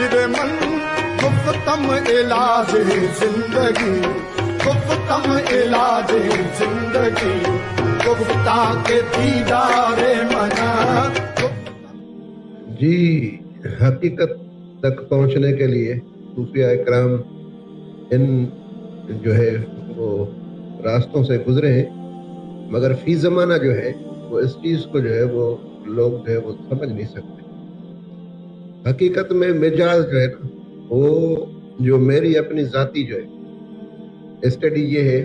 من گفتم علاج زندگی، گفتم علاج زندگی، گفتہ کے دیدار منا. جی، حقیقت تک پہنچنے کے لیے صوفیاء اکرام ان جو ہے وہ راستوں سے گزرے ہیں، مگر فی زمانہ جو ہے وہ اس چیز کو جو ہے وہ لوگ جو ہے وہ سمجھ نہیں سکتے. حقیقت میں مجاز جو ہے نا، وہ جو میری اپنی ذاتی جو ہے اسٹڈی یہ ہے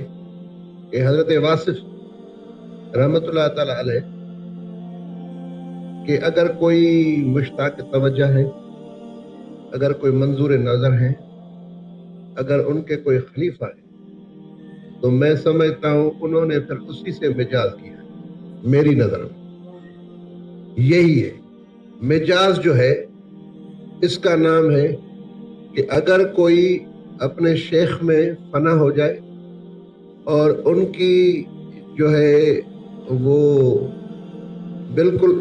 کہ حضرت واصف رحمۃ اللہ تعالی علیہ کہ اگر کوئی مشتاق توجہ ہے، اگر کوئی منظور نظر ہے، اگر ان کے کوئی خلیفہ ہے، تو میں سمجھتا ہوں انہوں نے پھر اسی سے مجاز کیا. میری نظر میں یہی ہے مجاز جو ہے. اس کا نام ہے کہ اگر کوئی اپنے شیخ میں فنا ہو جائے اور ان کی جو ہے وہ بالکل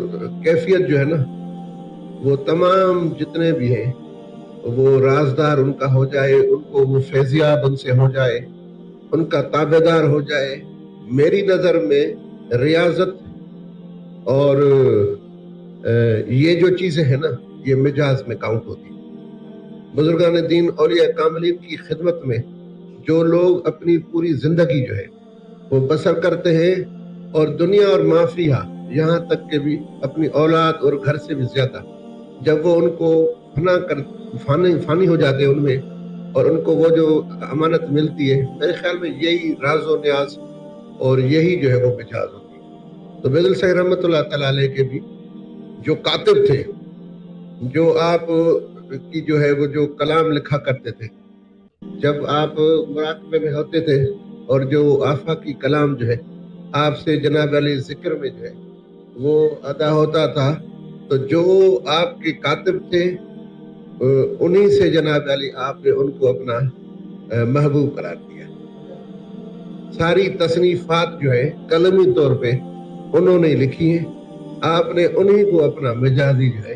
کیفیت جو ہے نا، وہ تمام جتنے بھی ہیں وہ رازدار ان کا ہو جائے، ان کو وہ فیضیاب ان سے ہو جائے، ان کا تابع دار ہو جائے. میری نظر میں ریاضت اور یہ جو چیزیں ہیں نا، یہ مجاز میں کاؤنٹ ہوتی ہیں. بزرگان دین اولیاء کاملین کی خدمت میں جو لوگ اپنی پوری زندگی جو ہے وہ بسر کرتے ہیں، اور دنیا اور معافیہ یہاں تک کہ بھی اپنی اولاد اور گھر سے بھی زیادہ جب وہ ان کو فانی ہو جاتے ہیں ان میں، اور ان کو وہ جو امانت ملتی ہے، میرے خیال میں یہی راز و نیاز اور یہی جو ہے وہ مجاز ہوتی ہے. تو بیدل صاحب رحمۃ اللہ تعالیٰ علیہ کے بھی جو کاتب تھے، جو آپ کی جو ہے وہ جو کلام لکھا کرتے تھے، جب آپ مراقبے میں ہوتے تھے اور جو آفاقی کلام جو ہے آپ سے جناب علی ذکر میں جو ہے وہ ادا ہوتا تھا، تو جو آپ کے کاتب تھے انہی سے جناب علی آپ نے ان کو اپنا محبوب قرار دیا. ساری تصنیفات جو ہے قلمی طور پہ انہوں نے لکھی ہیں، آپ نے انہی کو اپنا مجازی جو ہے.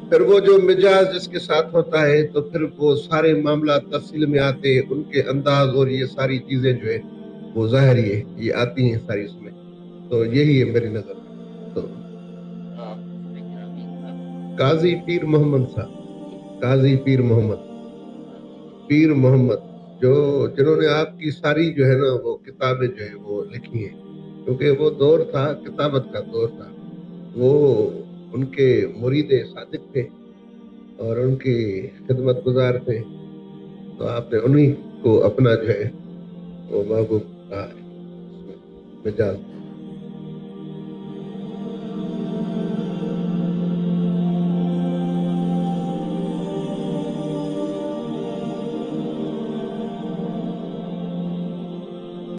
پھر وہ جو مجاز جس کے ساتھ ہوتا ہے تو پھر وہ سارے معاملات تفصیل میں آتے ہیں، ان کے انداز اور یہ ساری چیزیں جو ہے وہ ظاہر یہ آتی ہیں ساری اس میں. تو یہی ہے میری نظر میں. تو قاضی پیر محمد صاحب، قاضی پیر محمد جنہوں نے آپ کی ساری جو ہے نا وہ کتابیں جو ہے وہ لکھی ہیں، کیونکہ وہ دور تھا کتابت کا دور تھا. وہ ان کے مرید صادق تھے اور ان کی خدمت گزار تھے، تو آپ نے انہی کو اپنا جو ہے وہ محبوب مجاز